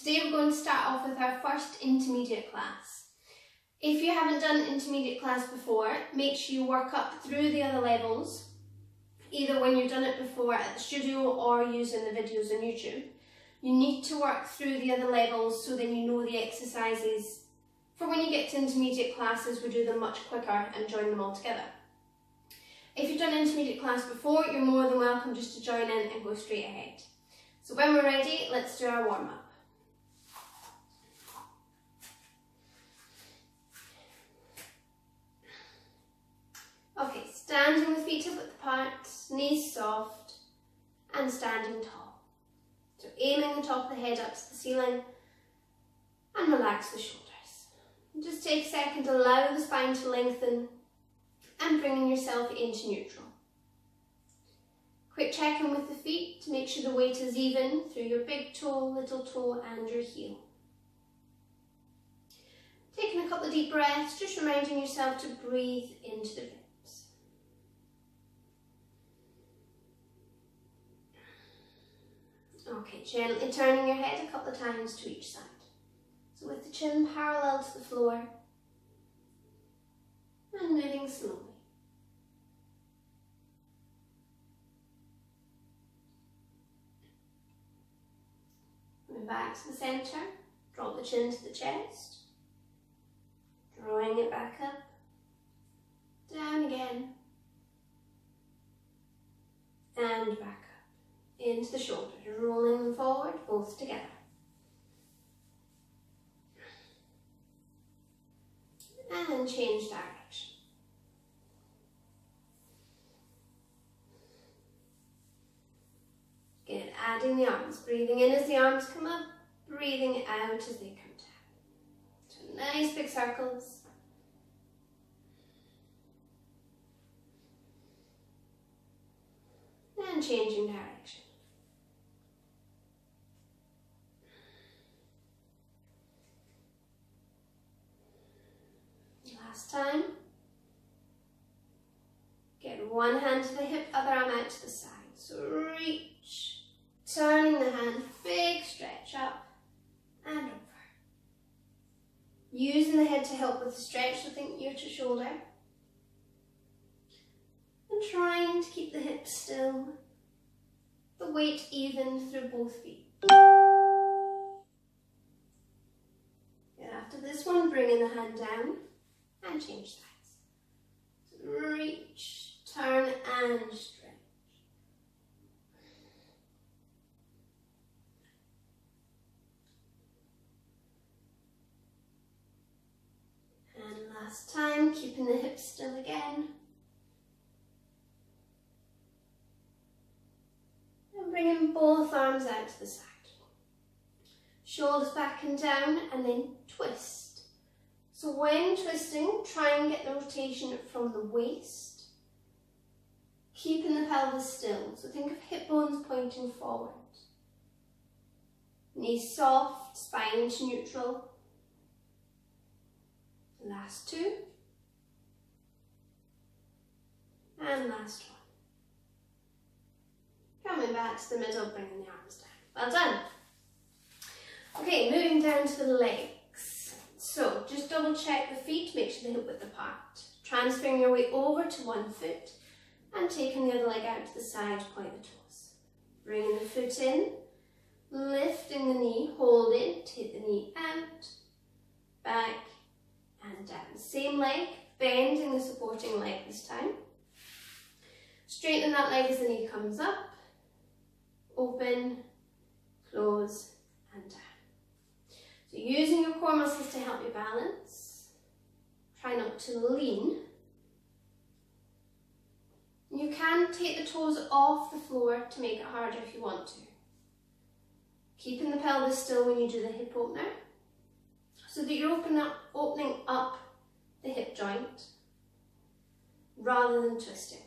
Today we're going to start off with our first intermediate class. If you haven't done intermediate class before, make sure you work up through the other levels, either when you've done it before at the studio or using the videos on YouTube. You need to work through the other levels so then you know the exercises. For when you get to intermediate classes, we do them much quicker and join them all together. If you've done intermediate class before, you're more than welcome just to join in and go straight ahead. So when we're ready, let's do our warm-up. Okay, standing with feet hip width apart, knees soft, and standing tall. So aiming the top of the head up to the ceiling, and relax the shoulders. And just take a second to allow the spine to lengthen, and bringing yourself into neutral. Quick check in with the feet to make sure the weight is even through your big toe, little toe, and your heel. Taking a couple of deep breaths, just reminding yourself to breathe into the ribs. Okay, gently turning your head a couple of times to each side. So with the chin parallel to the floor and moving slowly. Move back to the centre, drop the chin to the chest, drawing it back up, down again, and back up. Into the shoulders, rolling them forward, both together. And change direction. Good, adding the arms, breathing in as the arms come up, breathing out as they come down. So nice big circles. And changing direction. Last time. Get one hand to the hip, other arm out to the side. So reach, turning the hand, big stretch up and over. Using the head to help with the stretch, so think ear to shoulder. And trying to keep the hips still, the weight even through both feet. And after this one, bringing the hand down and change sides. So reach, turn and stretch. And last time, keeping the hips still again. Bringing both arms out to the side. Shoulders back and down, and then twist. So when twisting, try and get the rotation from the waist, keeping the pelvis still. So think of hip bones pointing forward. Knees soft, spine into neutral. Last two. And last one. Coming back to the middle, bringing the arms down. Well done. Okay, moving down to the legs. So just double check the feet, make sure the hip width apart. Transferring your weight over to one foot and taking the other leg out to the side, point the toes. Bringing the foot in, lifting the knee, hold it, take the knee out, back and down. Same leg, bending the supporting leg this time. Straighten that leg as the knee comes up. Open, close, and down. So using your core muscles to help you balance. Try not to lean. You can take the toes off the floor to make it harder if you want to. Keeping the pelvis still when you do the hip opener, so that you're opening up the hip joint rather than twisting.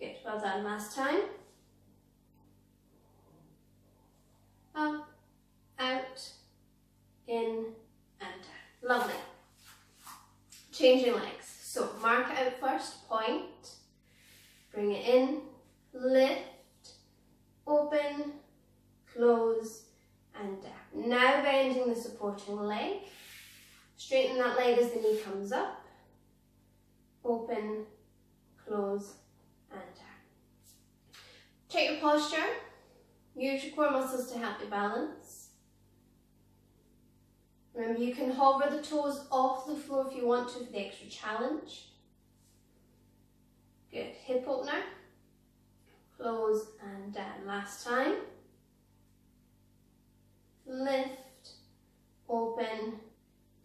Good, well done. Last time. Up, out, in, and down. Lovely. Changing legs. So mark it out first, point, bring it in, lift, open, close, bending the supporting leg. Straighten that leg as the knee comes up. Open, close, and down. Check your posture. Use your core muscles to help you balance. Remember, you can hover the toes off the floor if you want to for the extra challenge. Good. Hip opener. Close and down. Last time. Lift, open,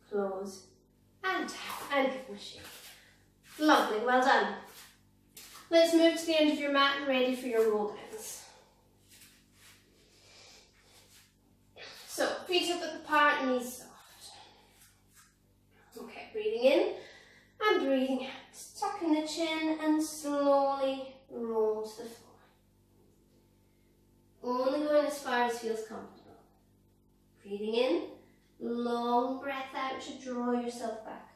close, and down. And give them a shake. Lovely, well done. Let's move to the end of your mat and ready for your roll downs. So, feet up at the part, knees soft. Okay, breathing in and breathing out. Tuck in the chin and slowly roll to the floor. Only going as far as feels comfortable. Breathing in, long breath out to draw yourself back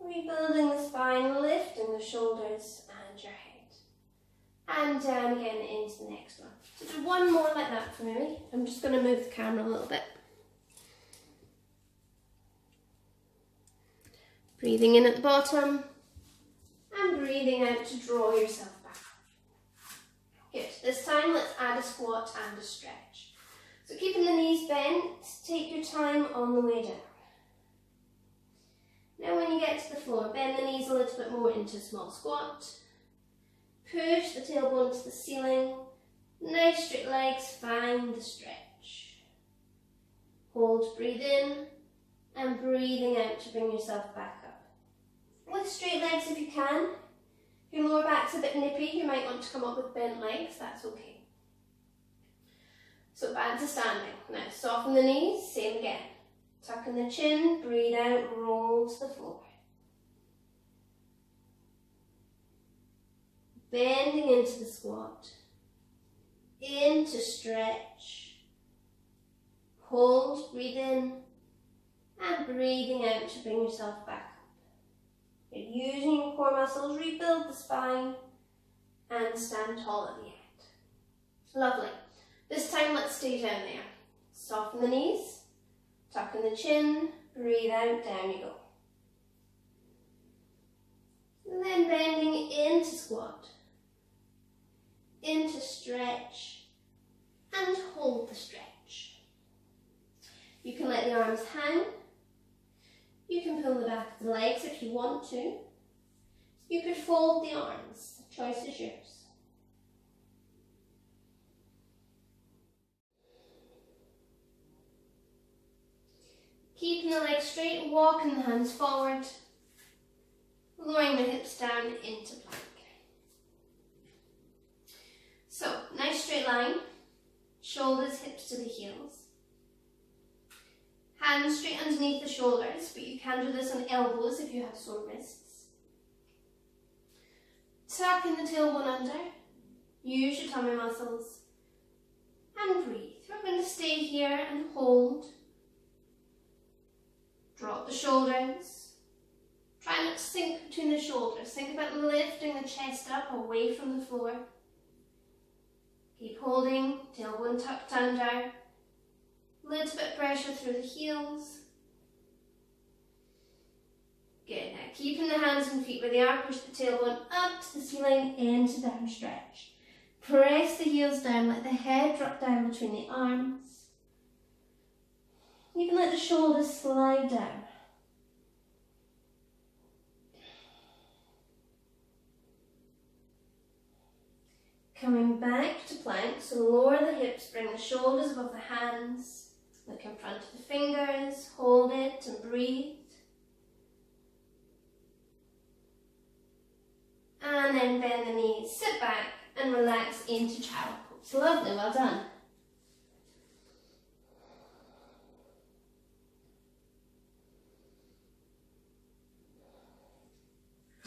up. Rebuilding the spine, lifting the shoulders and your head. And down again into the next one. So do one more like that for me. I'm just going to move the camera a little bit. Breathing in at the bottom and breathing out to draw yourself back up. Good. This time let's add a squat and a stretch. So keeping the knees bent, take your time on the way down. Now when you get to the floor, bend the knees a little bit more into a small squat. Push the tailbone to the ceiling. Nice straight legs, find the stretch. Hold, breathe in, and breathing out to bring yourself back up. With straight legs if you can. If your lower back's a bit nippy, you might want to come up with bent legs, that's okay. So back to standing. Now soften the knees, same again. Tuck in the chin, breathe out, roll to the floor. Bending into the squat. Into stretch. Hold, breathe in, and breathing out to bring yourself back up. You're using your core muscles, rebuild the spine, and stand tall at the end. Lovely. This time let's stay down there. Soften the knees, tuck in the chin, breathe out, down you go. And then bending into squat, into stretch, and hold the stretch. You can let the arms hang. You can pull the back of the legs if you want to. You could fold the arms. The choice is yours. Keeping the legs straight, walking the hands forward, lowering the hips down into plank. So, nice straight line, shoulders, hips to the heels. Hands straight underneath the shoulders, but you can do this on elbows if you have sore wrists. Tuck in the tailbone under, use your tummy muscles, and breathe. We're going to stay here and hold. Drop the shoulders. Try not to sink between the shoulders. Think about lifting the chest up away from the floor. Keep holding, tailbone tucked under. Little bit of pressure through the heels. Good. Now keeping the hands and feet where they are, push the tailbone up to the ceiling into down stretch. Press the heels down, let the head drop down between the arms. You can let the shoulders slide down. Coming back to plank, so lower the hips, bring the shoulders above the hands. Look in front of the fingers, hold it and breathe. And then bend the knees, sit back and relax into child pose. Lovely, well done.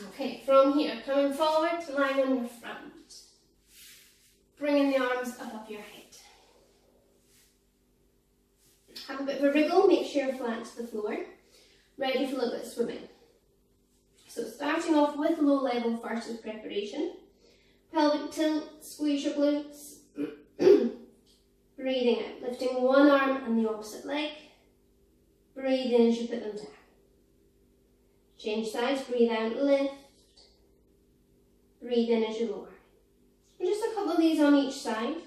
Okay, from here, coming forward, lying on your front. Bringing the arms above your head. Have a bit of a wriggle, make sure you're flat to the floor. Ready for a little bit of swimming. So starting off with low level first as preparation. Pelvic tilt, squeeze your glutes. Bring Breathing out, lifting one arm and the opposite leg. Breathe in as you put them down. Change sides, breathe out, lift. Breathe in as you lower. And just a couple of these on each side.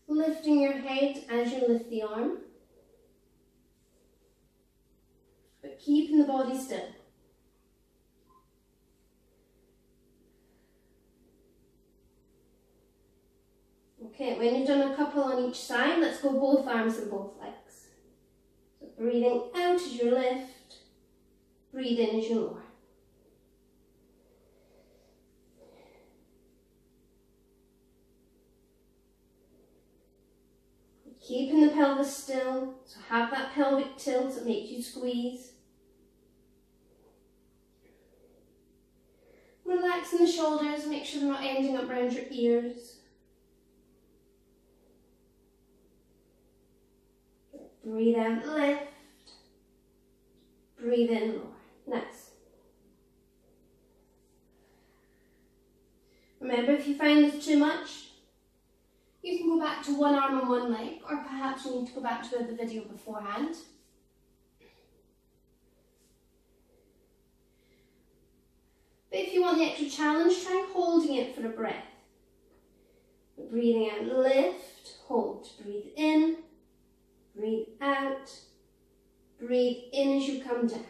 Lifting your head as you lift the arm. But keeping the body still. Okay, when you've done a couple on each side, let's go both arms and both legs. So breathing out as you lift, breathe in as you lower. Keeping the pelvis still, so have that pelvic tilt that makes you squeeze. Relaxing the shoulders, make sure they're not ending up around your ears. Breathe out, lift. Breathe in, lower. Nice. Remember, if you find this too much, you can go back to one arm and one leg, or perhaps you need to go back to the video beforehand. But if you want the extra challenge, try holding it for a breath. Breathing out, lift, hold, breathe in. Breathe out, breathe in as you come down.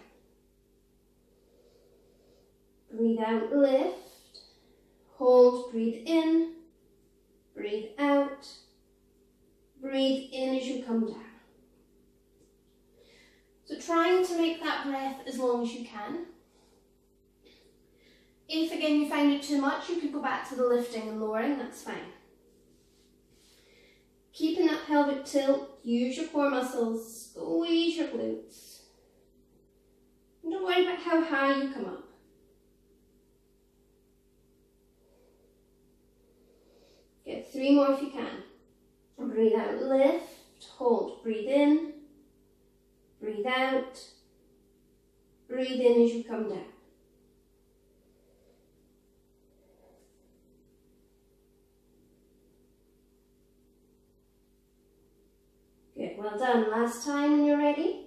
Breathe out, lift, hold, breathe in, breathe out, breathe in as you come down. So trying to make that breath as long as you can. If again you find it too much, you could go back to the lifting and lowering, that's fine. Keeping that pelvic tilt, use your core muscles, squeeze your glutes. And don't worry about how high you come up. Get 3 more if you can. And breathe out, lift, hold, breathe in, breathe out, breathe in as you come down. Good, well done. Last time when you're ready.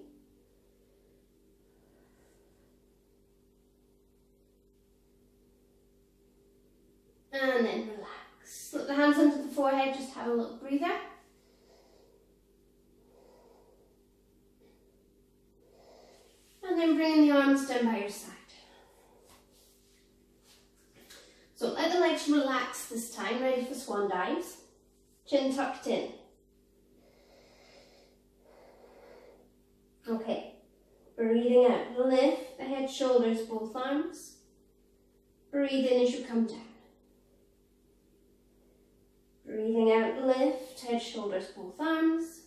And then relax. Slip the hands under the forehead, just have a little breather. And then bring the arms down by your side. So let the legs relax this time, ready for swan dives. Chin tucked in. Okay, breathing out, lift the head, shoulders, both arms. Breathe in as you come down. Breathing out, lift, head, shoulders, both arms.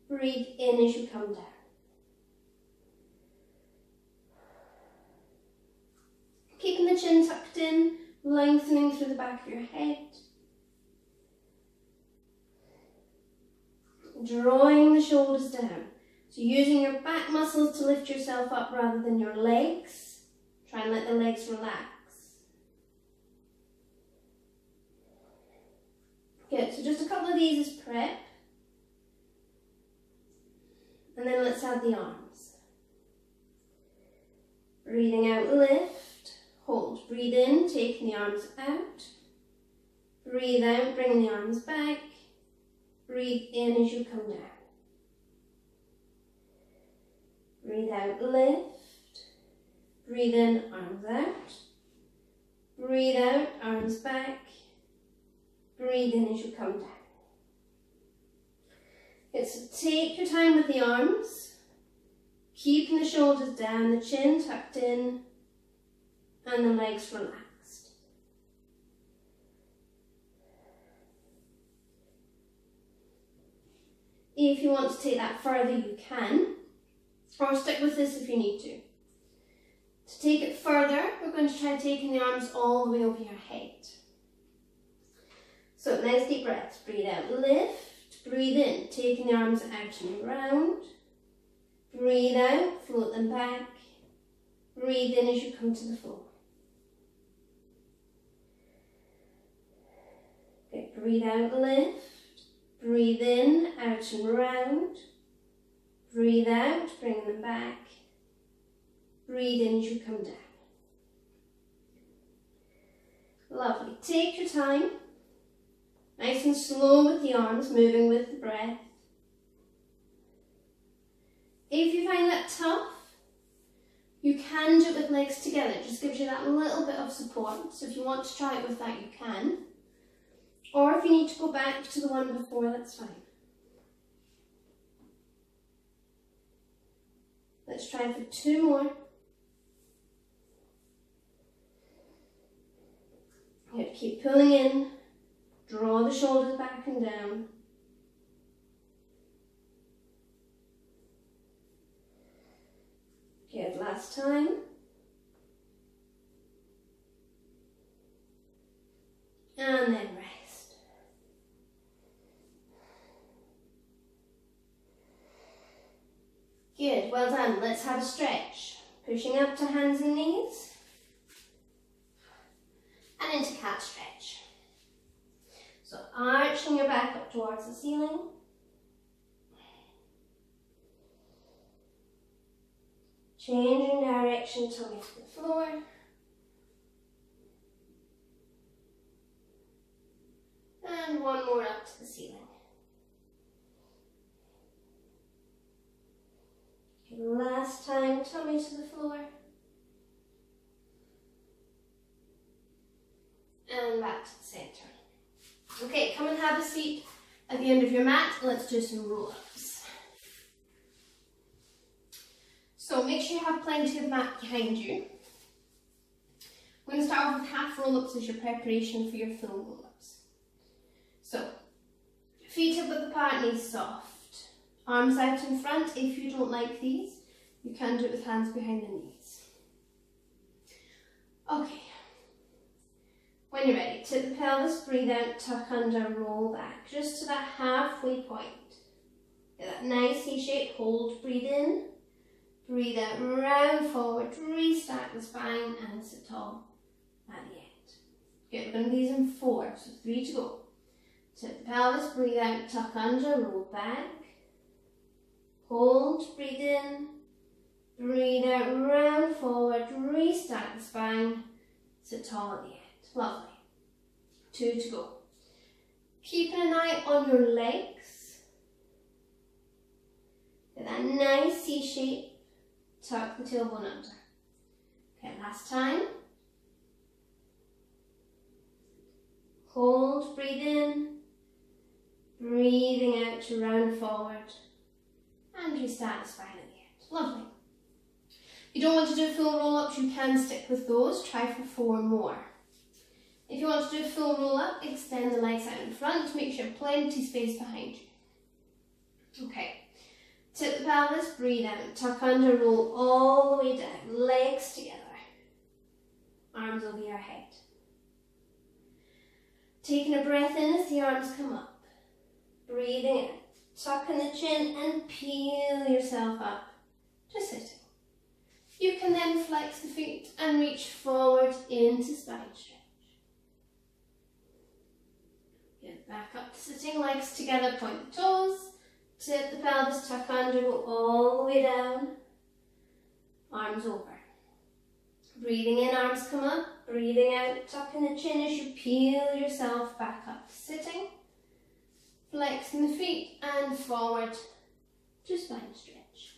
Breathe in as you come down. Keeping the chin tucked in, lengthening through the back of your head. Drawing the shoulders down. So using your back muscles to lift yourself up rather than your legs. Try and let the legs relax. Good, so just a couple of these as prep. And then let's add the arms. Breathing out, lift, hold. Breathe in, taking the arms out. Breathe out, bring the arms back. Breathe in as you come down. Breathe out, lift. Breathe in, arms out. Breathe out, arms back. Breathe in as you come down. Good, so take your time with the arms. Keeping the shoulders down, the chin tucked in, and the legs relaxed. If you want to take that further, you can. Or stick with this if you need to. To take it further, we're going to try taking the arms all the way over your head. So nice deep breaths. Breathe out, lift. Breathe in, taking the arms out and around. Breathe out, float them back. Breathe in as you come to the floor. Okay, breathe out, lift. Breathe in, out and round. Breathe out, bring them back. Breathe in as you come down. Lovely. Take your time. Nice and slow with the arms, moving with the breath. If you find that tough, you can do it with legs together. It just gives you that little bit of support. So if you want to try it with that, you can. Or if you need to go back to the one before, that's fine. Let's try for 2 more. Good. Keep pulling in. Draw the shoulders back and down. Good. Last time. And then rest. Good. Well done. Let's have a stretch. Pushing up to hands and knees. And into cat stretch. So arching your back up towards the ceiling. Changing direction, tummy to the floor. And one more up to the ceiling. Okay, last time, tummy to the floor. And back to the centre. Okay, come and have a seat at the end of your mat. Let's do some roll-ups. So make sure you have plenty of mat behind you. We're going to start off with half roll-ups as your preparation for your full roll-ups. So, feet hip width apart, knees soft. Arms out in front. If you don't like these, you can do it with hands behind the knees. Okay. When you're ready, tip the pelvis, breathe out, tuck under, roll back, just to that halfway point. Get that nice C shape, hold, breathe in, breathe out, round forward, restart the spine and sit tall at the end. Good, we're going to do these in 4, so 3 to go. Tip the pelvis, breathe out, tuck under, roll back, hold, breathe in, breathe out, round forward, restart the spine, sit tall at the end. Lovely. 2 to go. Keeping an eye on your legs. Get that nice C shape. Tuck the tailbone under. Okay, last time. Hold, breathe in. Breathing out to round forward. And restart the spine at the end. Lovely. If you don't want to do full roll-ups, you can stick with those. Try for 4 more. If you want to do a full roll-up, extend the legs out in front. Make sure plenty space behind you. Okay. Tip the pelvis, breathe out, tuck under, roll all the way down. Legs together. Arms over your head. Taking a breath in as the arms come up. Breathing in. Tuck in the chin and peel yourself up to sitting. You can then flex the feet and reach forward into spine stretch. Get back up to sitting, legs together, point the toes. Tip the pelvis, tuck under, go all the way down. Arms over. Breathing in, arms come up. Breathing out, tuck in the chin as you peel yourself back up to sitting. Flexing the feet and forward to spine stretch.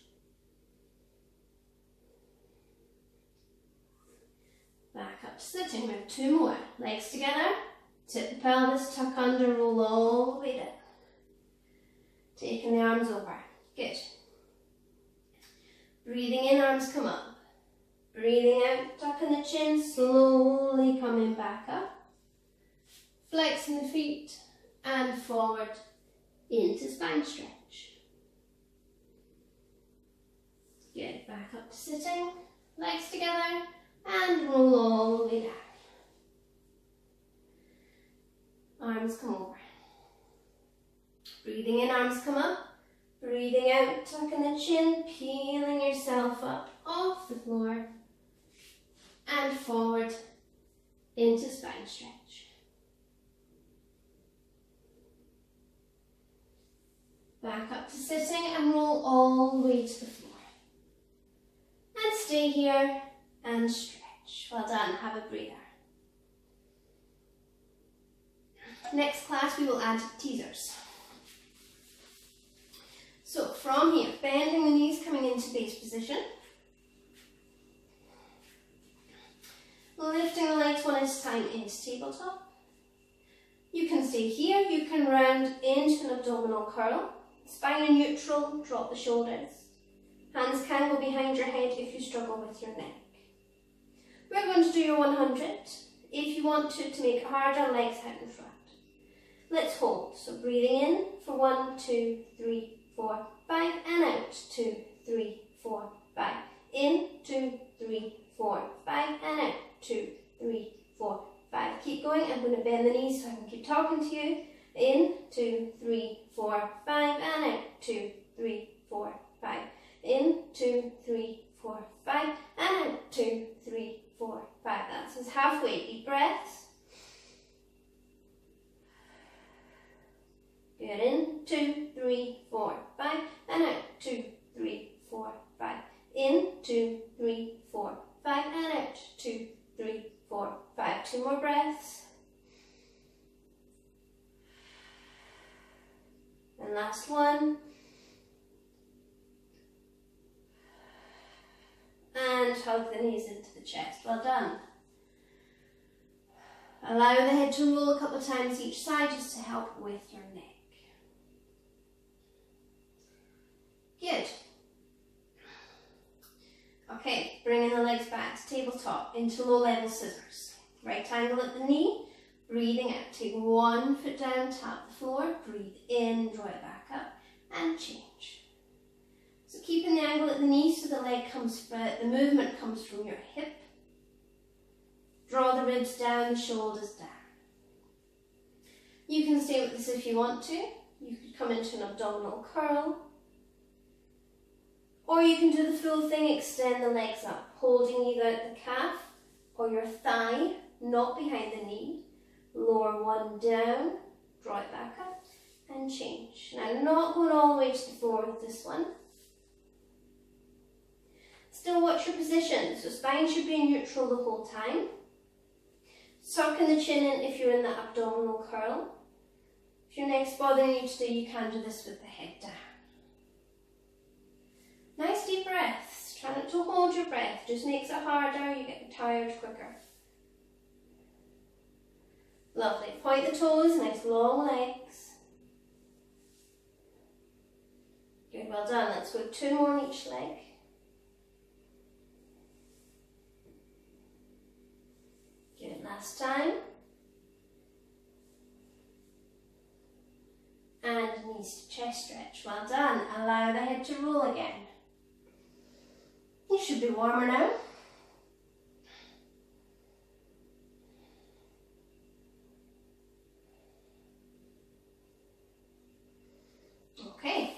Back up to sitting. We have 2 more. Legs together. Tip the pelvis, tuck under, roll all the way down. Taking the arms over. Good. Breathing in, arms come up. Breathing out, tuck in the chin, slowly coming back up. Flexing the feet and forward into spine stretch. Get back up to sitting, legs together, and roll all the way down. Arms come over. Breathing in, arms come up. Breathing out, tuck in the chin, peeling yourself up off the floor and forward into spine stretch. Back up to sitting and roll all the way to the floor. And stay here and stretch. Well done, have a breather. Next class we will add teasers. So from here, bending the knees, coming into base position. Lifting the legs one at a time into tabletop. You can stay here, you can round into an abdominal curl. Spine in neutral, drop the shoulders. Hands can go behind your head if you struggle with your neck. We're going to do your 100. If you want to make it harder, legs out in front. Let's hold. So breathing in for 1, 2, 3, 4, 5, and out. 2, 3, 4, 5. In, 2, 3, 4, 5, and out. 2, 3, 4, 5. Keep going. I'm going to bend the knees so I can keep talking to you. In, 2, 3, 4, 5, and out. 2, 3, 4, 5. In, 2, 3, 4, 5, and out. 2, 3, 4, 5. That's us halfway. Deep breaths. Good. In, 2, 3, 4, 5, and out. 2, 3, 4, 5. In, 2, 3, 4, 5, and out. 2, 3, 4, 5. 2 more breaths. And last one. And hug the knees into the chest. Well done. Allow the head to roll a couple of times each side just to help with your neck. Good. Okay, bringing the legs back to tabletop into low level scissors. Right angle at the knee, breathing out. Take 1 foot down, tap the floor, breathe in, draw it back up, and change. So keeping the angle at the knee so the movement comes from your hip. Draw the ribs down, the shoulders down. You can stay with this if you want to. You could come into an abdominal curl. Or you can do the full thing, extend the legs up, holding either the calf or your thigh, not behind the knee. Lower one down, draw it back up, and change. Now, not going all the way to the floor with this one. Still watch your position, so spine should be in neutral the whole time. Sucking the chin in if you're in that abdominal curl. If your neck's bothering you today, you can do this with the head down. Nice deep breaths. Try not to hold your breath, just makes it harder, you get tired quicker. Lovely. Point the toes, nice long legs. Good, well done. Let's go 2 more on each leg. Good, last time. And knees to chest stretch. Well done. Allow the head to roll again. You should be warmer now. Okay,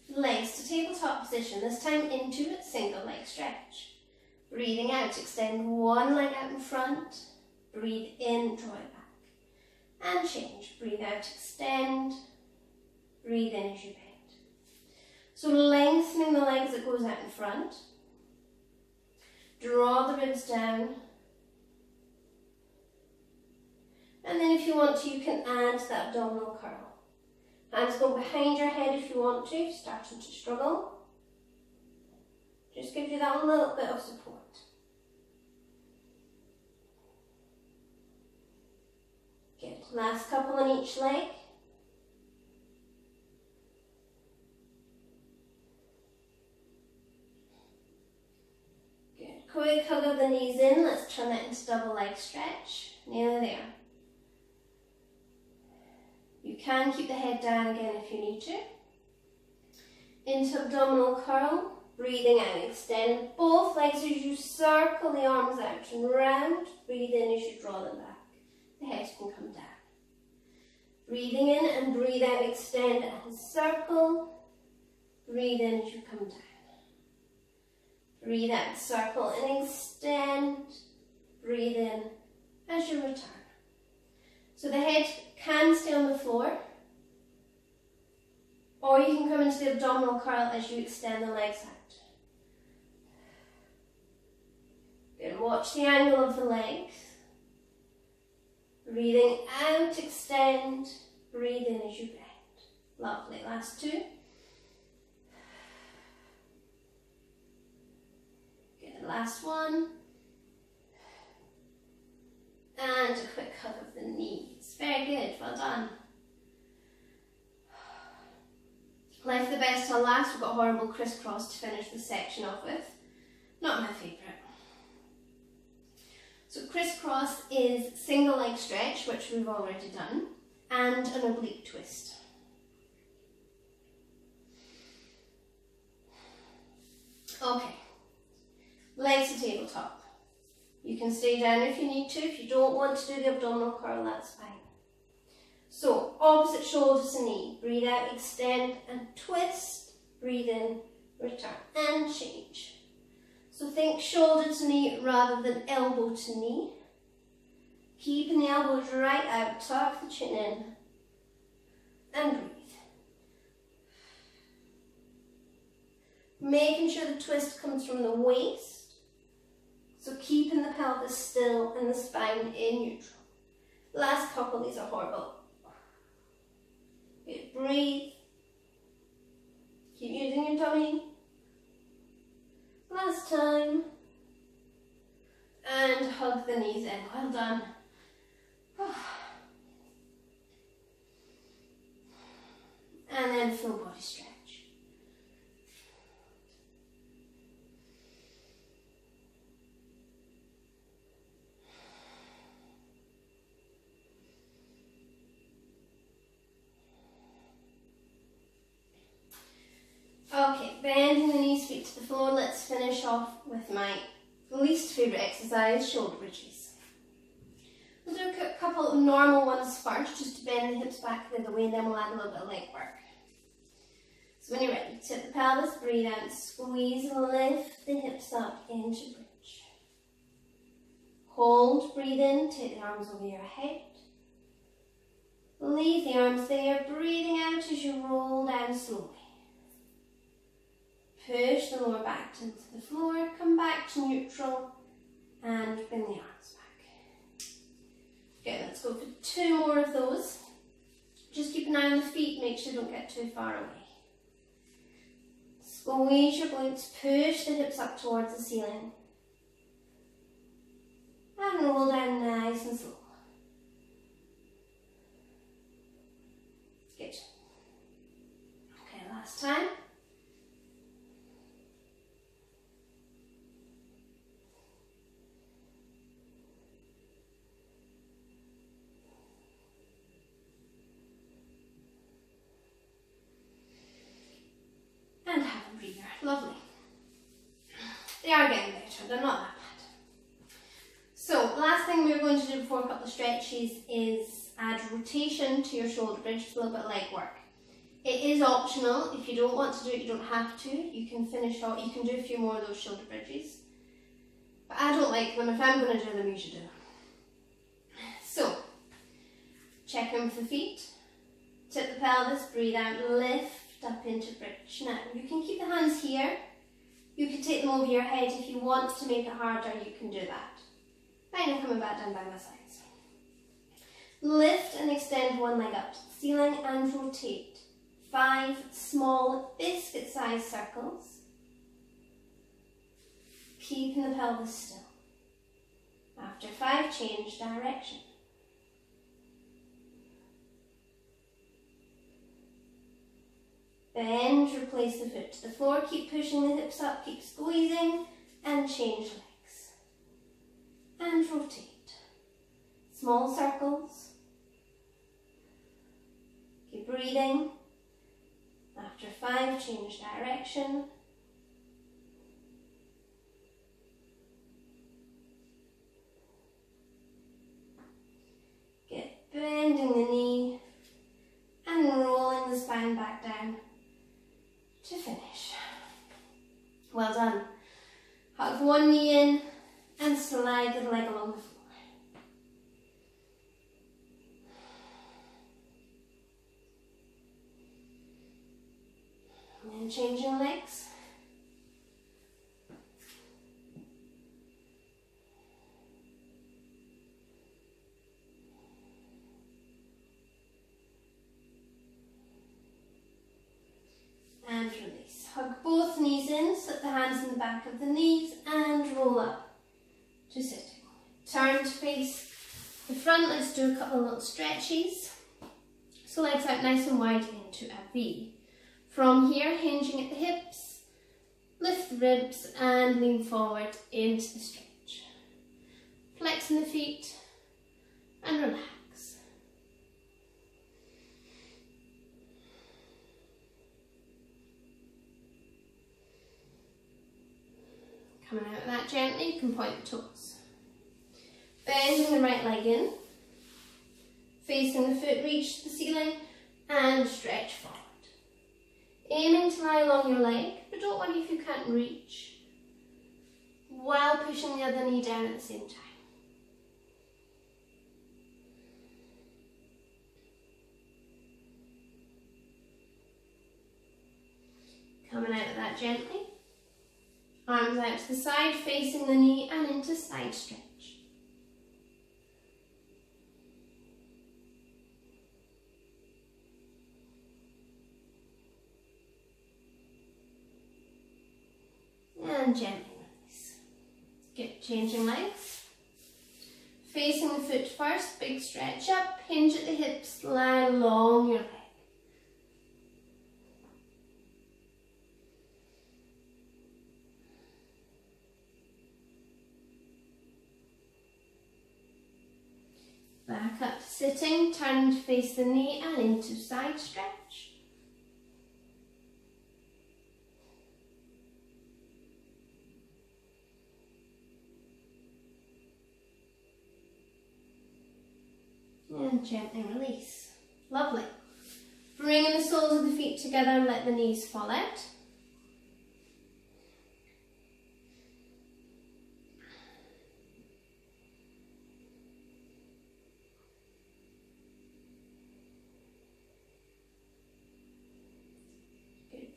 legs to tabletop position, this time into a single leg stretch. Breathing out, extend one leg out in front, breathe in, draw it back, and change. Breathe out, extend, breathe in as you bend. So lengthening the legs that goes out in front, draw the ribs down, and then if you want to, you can add that abdominal curl. Hands go behind your head if you want to, starting to struggle. Just gives you that little bit of support. Good. Last couple on each leg. Good. Quick hug of the knees in. Let's turn that into double leg stretch. Nearly there. You can keep the head down again if you need to. Into abdominal curl, breathing out, extend both legs as you circle the arms out and round. Breathe in as you draw them back. The head can come down. Breathing in and breathe out, extend and circle. Breathe in as you come down. Breathe out, circle and extend. Breathe in as you return. So the head can stay on the floor, or or you can come into the abdominal curl as you extend the legs out. Good, watch the angle of the legs. Breathing out, extend, breathe in as you bend. Lovely, last two. Good, last one. And a quick hug of the knees. Very good, well done. Left the best till last. We've got horrible crisscross to finish this section off with. Not my favourite. So crisscross is single leg stretch, which we've already done, and an oblique twist. Okay, legs to tabletop. You can stay down if you need to. If you don't want to do the abdominal curl, that's fine. So, opposite shoulder to knee. Breathe out, extend and twist. Breathe in, return and change. So think shoulder to knee rather than elbow to knee. Keeping the elbows right out, tuck the chin in and breathe. Making sure the twist comes from the waist. So keeping the pelvis still and the spine in neutral. Last couple, these are horrible. Good, breathe. Keep using your tummy. Last time. And hug the knees in. Well done. And then full body stretch. Okay, bending the knees, feet to the floor. Let's finish off with my least favourite exercise, shoulder bridges. We'll do a couple of normal ones first, just to bend the hips back the other way, and then we'll add a little bit of leg work. So when you're ready, tip the pelvis, breathe out, squeeze and lift the hips up into bridge. Hold, breathe in, take the arms over your head. Leave the arms there, breathing out as you roll down slowly. Push the lower back into the floor, come back to neutral and bring the arms back. Okay, let's go for 2 more of those. Just keep an eye on the feet, make sure you don't get too far away. Squeeze your glutes, push the hips up towards the ceiling. And roll down nice and slow. Good. Okay, last time. And have a breather. Lovely. They are getting better, they're not that bad. So, last thing we're going to do before a couple of stretches is add rotation to your shoulder bridge with a little bit of leg work. It is optional. If you don't want to do it, you don't have to. You can finish off, you can do a few more of those shoulder bridges. But I don't like them. If I'm going to do them, you should do them. So, check in with the feet. Tip the pelvis, breathe out, lift up into bridge. Now, you can keep the hands here. You can take them over your head. If you want to make it harder, you can do that. Right, now coming back down by my sides. Lift and extend one leg up to the ceiling and rotate. 5 small biscuit-sized circles. Keeping the pelvis still. After 5, change direction. Bend, replace the foot to the floor, keep pushing the hips up, keep squeezing, and change legs. And rotate. Small circles. Keep breathing. After 5, change direction. Get bending the knee and rolling the spine back down to finish. Well done. Hug one knee in and slide the leg along the floor. And changing legs. And release. Hug both knees in, slip the hands in the back of the knees and roll up to sitting. Turn to face the front. Let's do a couple of little stretches. So legs out nice and wide into a V. From here, hinging at the hips, lift the ribs and lean forward into the stretch. Flexing the feet and relax. Coming out of that gently, you can point the toes. Bending the right leg in, facing the foot, reach the ceiling and stretch forward. Aiming to lie along your leg, but don't worry if you can't reach, while pushing the other knee down at the same time. Coming out of that gently. Arms out to the side, facing the knee and into side stretch. And gently release. Good, changing legs. Facing the foot first, big stretch up, hinge at the hips, lie along your leg. Back up to sitting, turn to face the knee and into side stretch. And gently release. Lovely. Bringing the soles of the feet together, let the knees fall out.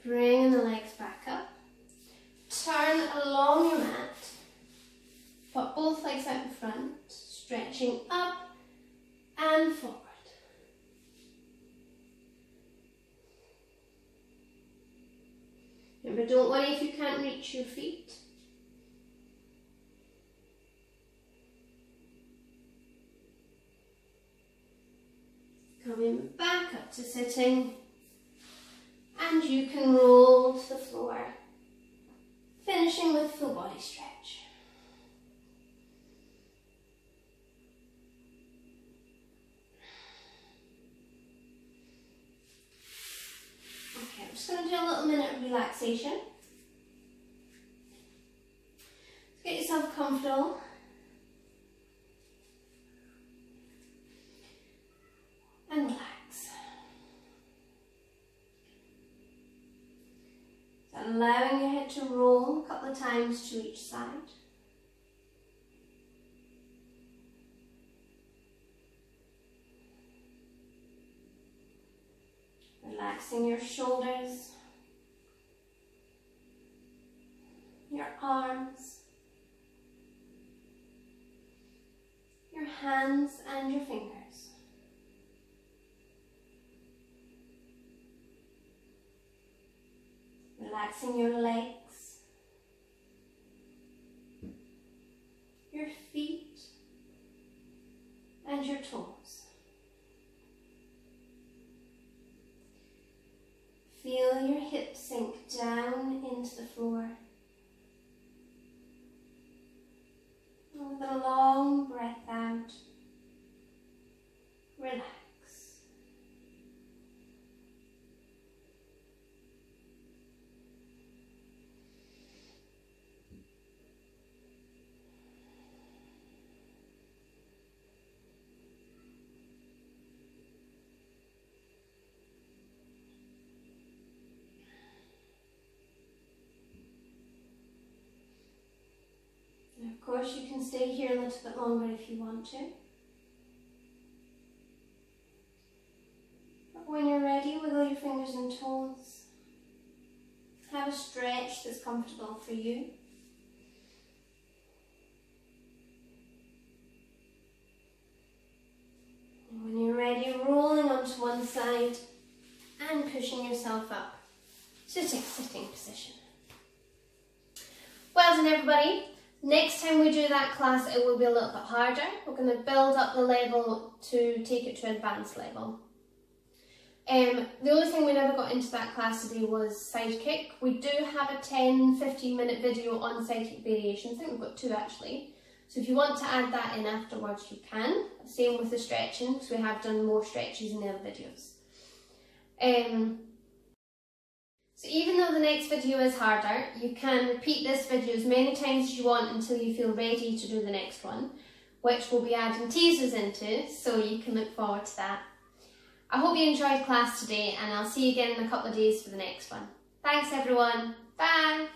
Bringing the legs back up. Turn along your mat. Put both legs out in front, stretching up and forward. Remember, don't worry if you can't reach your feet. Coming back up to sitting. And you can roll to the floor, finishing with full body stretch. Okay, I'm just going to do a little minute of relaxation. So get yourself comfortable. And relax. Allowing your head to roll a couple of times to each side. Relaxing your shoulders, your arms, your hands and your fingers. Relaxing your legs, your feet and your toes. Feel your hips sink down into the floor. And with a long breath out, relax. Of course, you can stay here a little bit longer if you want to. But when you're ready, wiggle your fingers and toes. have a stretch that's comfortable for you. And when you're ready, rolling onto one side and pushing yourself up to a sitting position. Well done everybody. Next time we do that class it will be a little bit harder. We're going to build up the level to take it to advanced level. The only thing we never got into that class today was side kick. We do have a 10-15 minute video on side kick variations. I think we've got 2 actually. So if you want to add that in afterwards you can. Same with the stretching because we have done more stretches in the other videos. So even though the next video is harder, you can repeat this video as many times as you want until you feel ready to do the next one, which we'll be adding teasers into, so you can look forward to that. I hope you enjoyed class today and I'll see you again in a couple of days for the next one. Thanks everyone, bye!